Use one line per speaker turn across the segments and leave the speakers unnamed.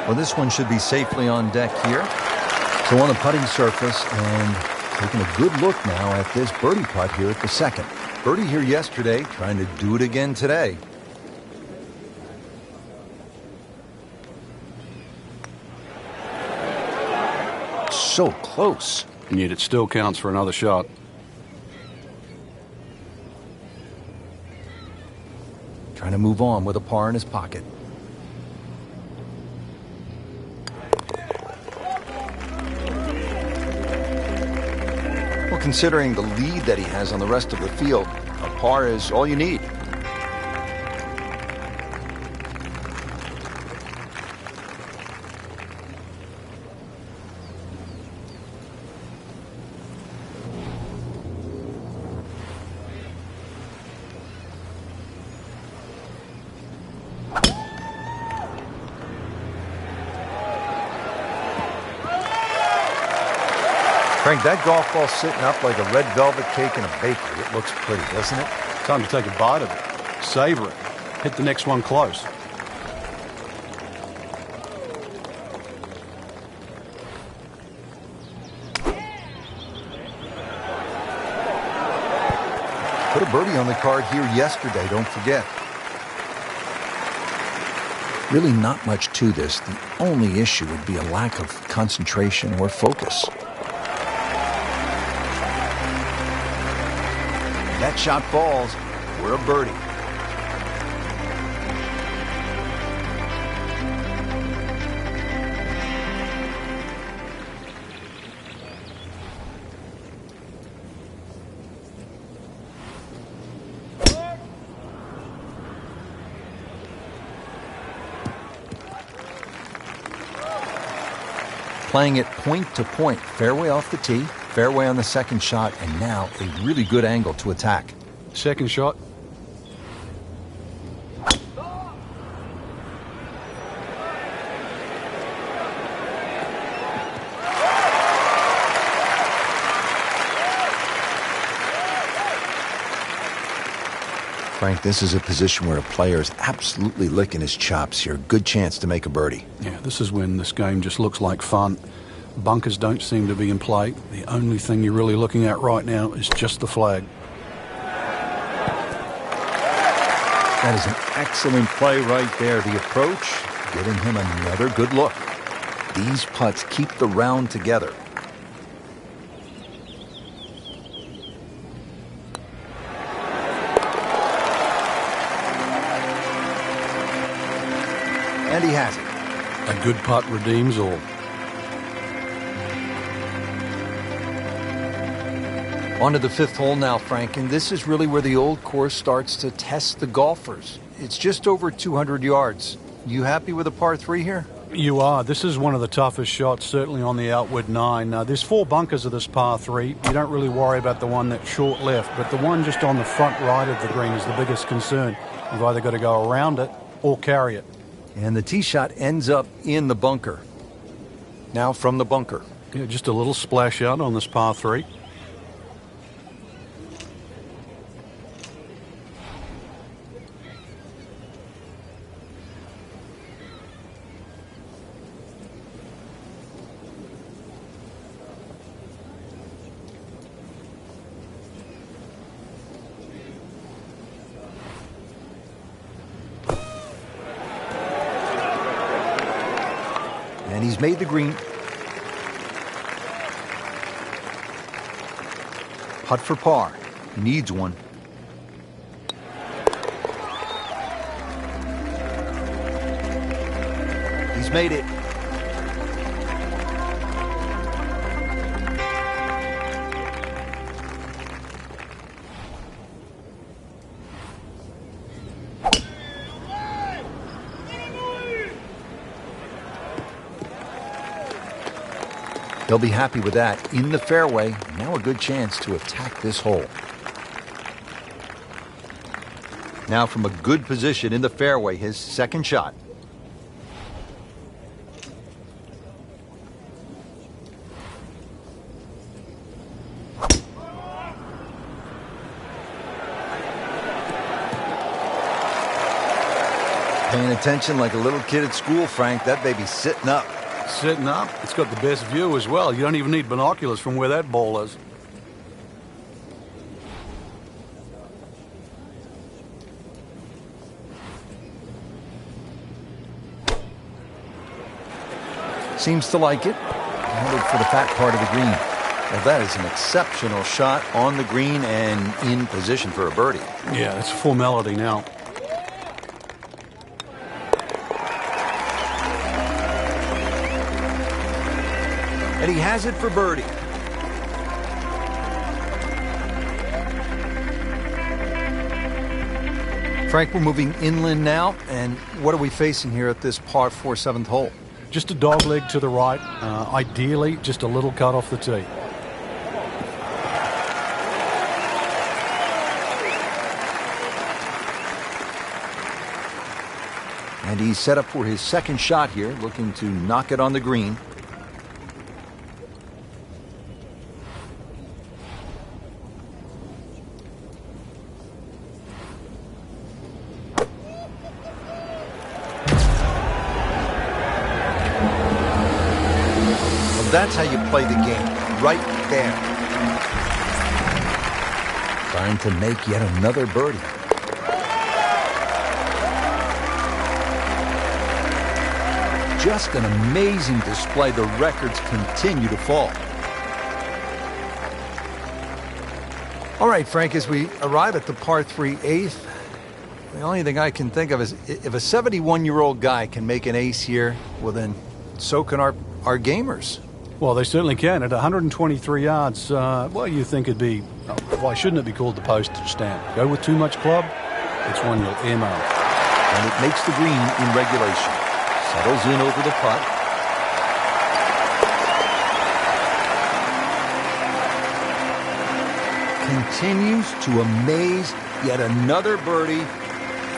Well, this one should be safely on deck here. So on the putting surface, and taking a good look now at this birdie putt here at the second. Birdie here yesterday, trying to do it again today. So close.
And yet it still counts for another shot.
Trying to move on with a par in his pocket. Well, considering the lead that he has on the rest of the field, a par is all you need. Frank, that golf ball sitting up like a red velvet cake in a bakery. It looks pretty, doesn't it?
Time to take a bite of it. Savor it. Hit the next one close.
Put a birdie on the card here yesterday, don't forget. Really not much to this. The only issue would be a lack of concentration or focus. That shot falls. We're a birdie. Playing it point to point, fairway off the tee, fairway on the second shot, and now a really good angle to attack.
Second shot.
Frank, this is a position where a player is absolutely licking his chops here. Good chance to make a birdie.
Yeah, this is when this game just looks like fun. Bunkers don't seem to be in play. The only thing you're really looking at right now is just the flag.
That is an excellent play right there. The approach, giving him another good look. These putts keep the round together. And he has it.
A good putt redeems all.
On to the fifth hole now, Frank, and this is really where the old course starts to test the golfers. It's just over 200 yards. You happy with a par 3 here?
You are. This is one of the toughest shots, certainly on the outward 9. There's 4 bunkers of this par 3. You don't really worry about the one that's short left, but the one just on the front right of the green is the biggest concern. You've either got to go around it or carry it.
And the tee shot ends up in the bunker. Now from the bunker.
Yeah, just a little splash out on this par 3.
And he's made the green. Putt for par. Needs one. He's made it. He'll be happy with that. In the fairway, now a good chance to attack this hole. Now from a good position in the fairway, his second shot. Paying attention like a little kid at school, Frank. That baby's sitting up.
Sitting up. It's got the best view as well. You don't even need binoculars from where that ball is.
Seems to like it. Headed for the fat part of the green. Well, that is an exceptional shot on the green and in position for a birdie.
Yeah, it's a formality now.
And he has it for birdie. Frank, we're moving inland now. And what are we facing here at this par 4 7th hole?
Just a dog leg to the right. Ideally, just a little cut off the tee.
And he's set up for his second shot here, looking to knock it on the green. That's how you play the game, right there. Trying to make yet another birdie. Just an amazing display. The records continue to fall. All right, Frank, as we arrive at the par 3 8th, the only thing I can think of is if a 71-year-old guy can make an ace here, well then, so can our gamers.
Well, they certainly can. At 123 yards, well, you think it'd be... why shouldn't it be called the postage stamp? Go with too much club, it's one you'll earmark.
And it makes the green in regulation. Settles in over the putt. Continues to amaze. Yet another birdie.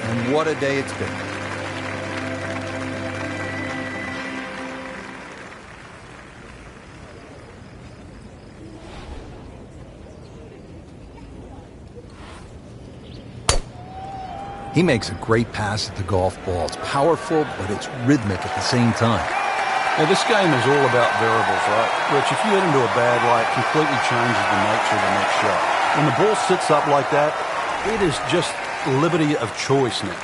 And what a day it's been. He makes a great pass at the golf ball. It's powerful, but it's rhythmic at the same time.
Well, this game is all about variables, right? Rich, if you get into a bad lie, it completely changes the nature of the next shot. When the ball sits up like that, it is just liberty of choice now.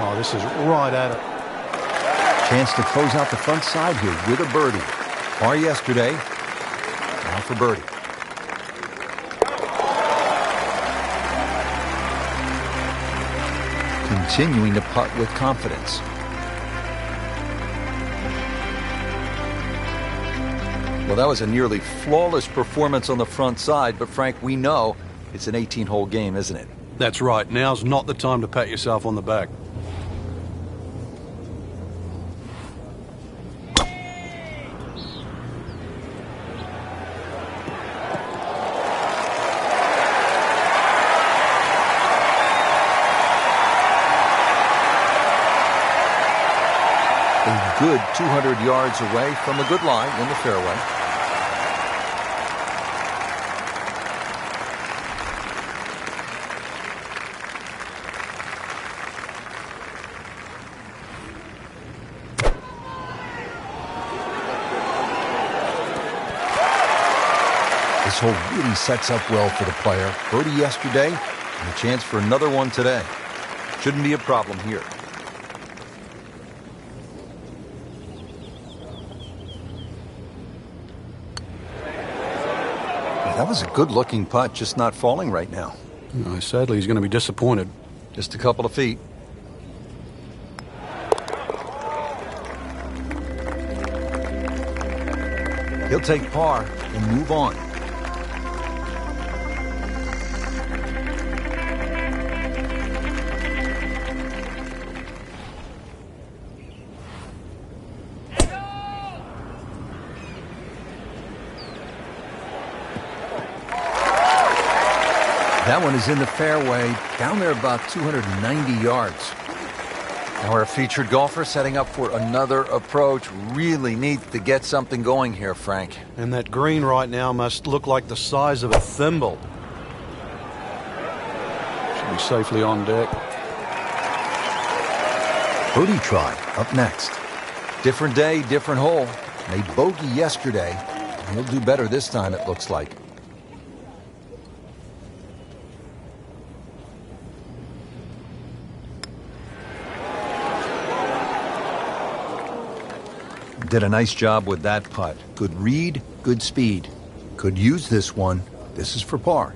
Oh, this is right at it.
Chance to close out the front side here with a birdie. Par yesterday. Now for birdie. Continuing to putt with confidence. Well, that was a nearly flawless performance on the front side, but Frank, we know it's an 18-hole game, isn't it?
That's right. Now's not the time to pat yourself on the back.
A good 200 yards away from a good lie in the fairway. This hole really sets up well for the player. Birdie yesterday and a chance for another one today. Shouldn't be a problem here. That was a good-looking putt, just not falling right now.
No, sadly, he's going to be disappointed.
Just a couple of feet. He'll take par and move on. That one is in the fairway, down there about 290 yards. Now our featured golfer setting up for another approach. Really needs to get something going here, Frank.
And that green right now must look like the size of a thimble. Should be safely on deck.
Booty try up next. Different day, different hole. Made bogey yesterday. He'll do better this time, it looks like. Did a nice job with that putt. Good read, good speed. Could use this one. This is for par.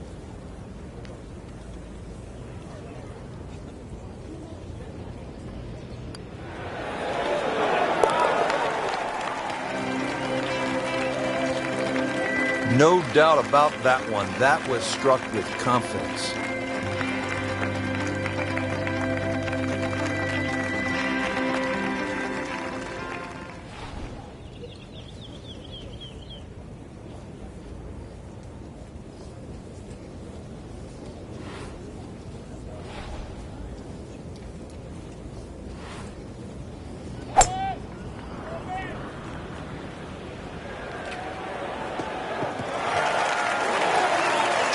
No doubt about that one. That was struck with confidence.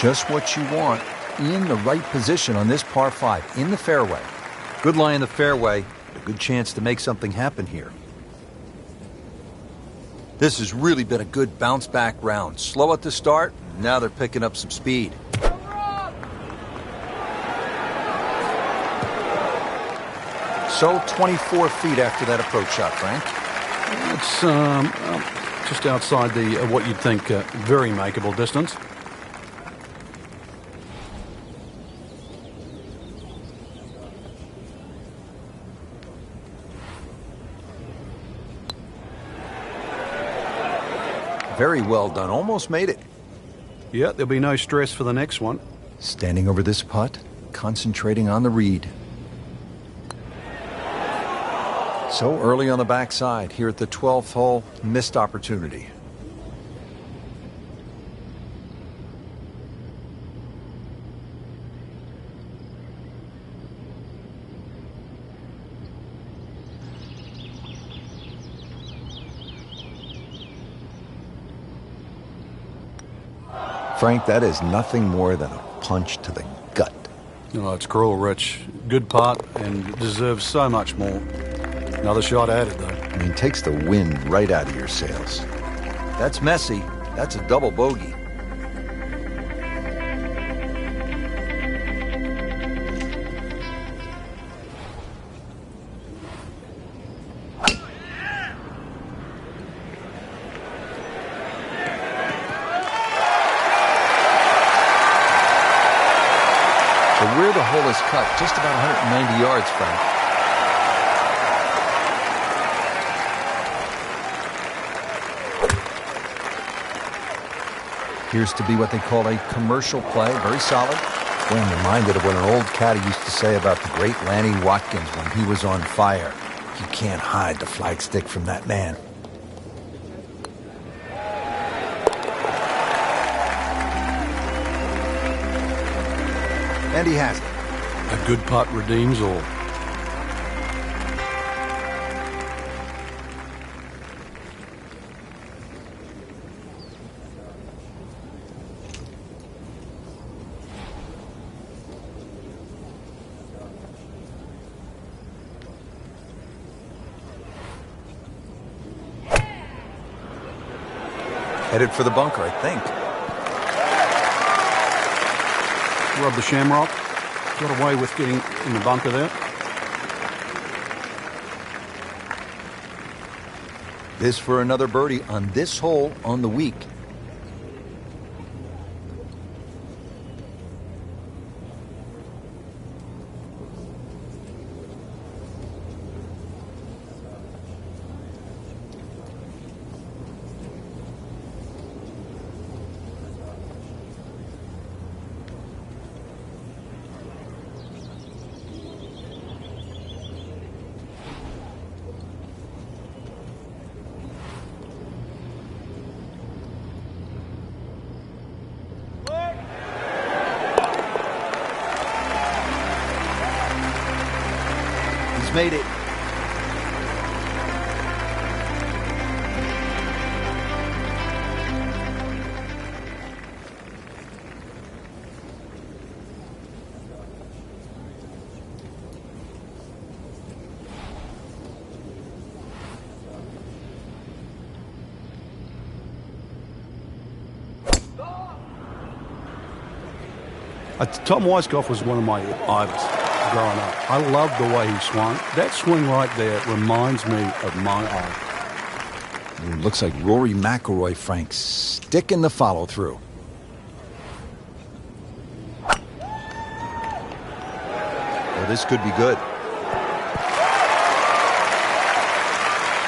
Just what you want, in the right position on this par 5, in the fairway. Good lie in the fairway, a good chance to make something happen here. This has really been a good bounce back round. Slow at the start, now they're picking up some speed. So 24 feet after that approach shot, Frank.
It's just outside the what you'd think very makeable distance.
Very well done. Almost made it.
Yeah, there'll be no stress for the next one.
Standing over this putt, concentrating on the read. So early on the backside here at the 12th hole, missed opportunity. Frank, that is nothing more than a punch to the gut.
Oh, it's cruel, Rich. Good putt and deserves so much more. Another shot added, though.
I mean, takes the wind right out of your sails. That's messy. That's a double bogey. Where the hole is cut, just about 190 yards, Frank. Appears to be what they call a commercial play, very solid. Boy, I'm reminded of what an old caddy used to say about the great Lanny Watkins when he was on fire. You can't hide the flagstick from that man. And he has it.
A good putt redeems all.
Headed for the bunker, I think.
Rub the shamrock. Got away with getting in the bunker there.
This for another birdie on this hole on the week. Made it.
Tom Weiskopf was one of my idols growing up. I loved the way he swung. That swing right there reminds me of my idol.
Ooh, looks like Rory McIlroy, Frank, sticking the follow-through. Well, this could be good.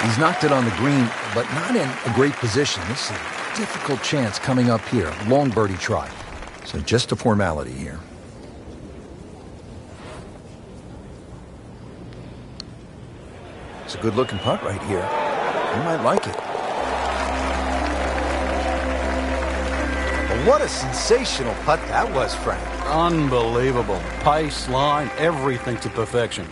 He's knocked it on the green, but not in a great position. This is a difficult chance coming up here. Long birdie try. So just a formality here. It's a good-looking putt right here. You might like it. Well, what a sensational putt that was, Frank.
Unbelievable. Pace, line, everything to perfection.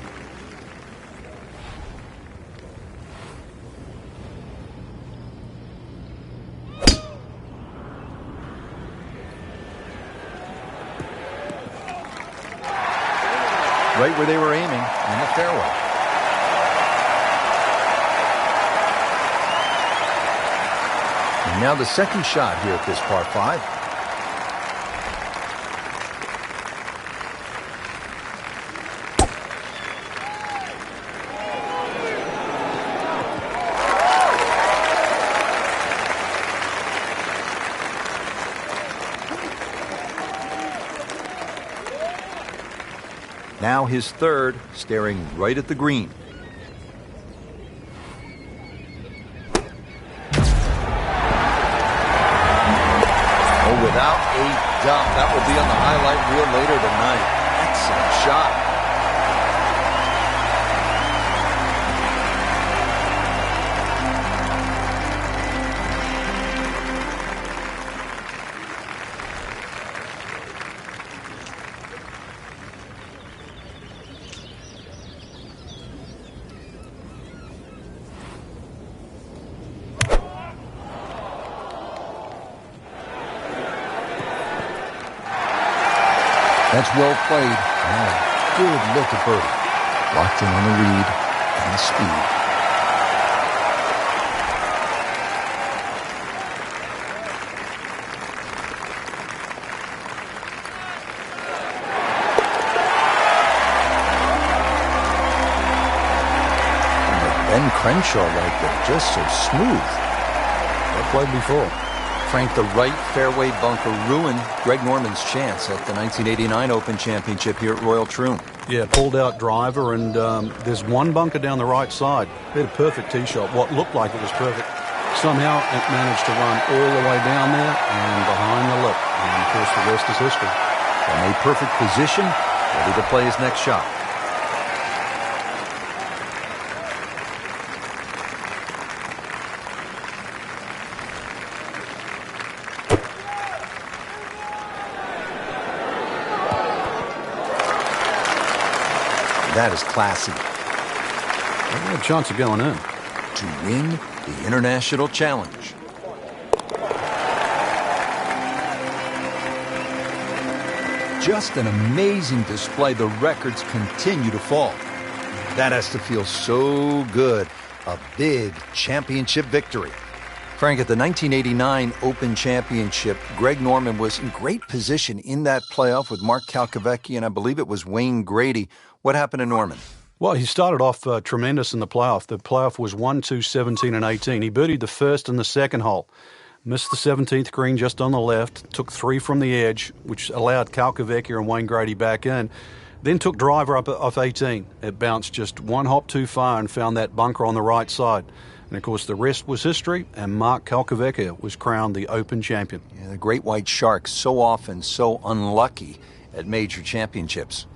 Right where they were aiming, in the fairway. And now the second shot here at this par 5. Now his third, staring right at the green. Oh, without a doubt, that will be on the highlight reel later tonight. Excellent shot. That's well played. Now a good look at birdie. Locked in on the read and the speed. And Ben Crenshaw right there, just so smooth.
Well played before.
Frank, the right fairway bunker ruined Greg Norman's chance at the 1989 Open Championship here at Royal Troon.
Yeah, pulled out driver, and there's one bunker down the right side. He had a perfect tee shot, what looked like it was perfect. Somehow it managed to run all the way down there and behind the lip. And of course the rest is history.
From a perfect position, ready to play his next shot. That is classy.
Well, a chance of going in.
To win the International Challenge. Just an amazing display. The records continue to fall. That has to feel so good. A big championship victory. Frank, at the 1989 Open Championship, Greg Norman was in great position in that playoff with Mark Calcavecchia, and I believe it was Wayne Grady. What happened to Norman?
Well, he started off tremendous in the playoff. The playoff was 1, 2, 17, and 18. He birdied the first and the second hole. Missed the 17th green just on the left. Took 3 from the edge, which allowed Calcavecchia and Wayne Grady back in. Then took driver up off 18. It bounced just one hop too far and found that bunker on the right side. And, of course, the rest was history, and Mark Calcavecchia was crowned the Open champion.
Yeah, the Great White Shark, so often so unlucky at major championships.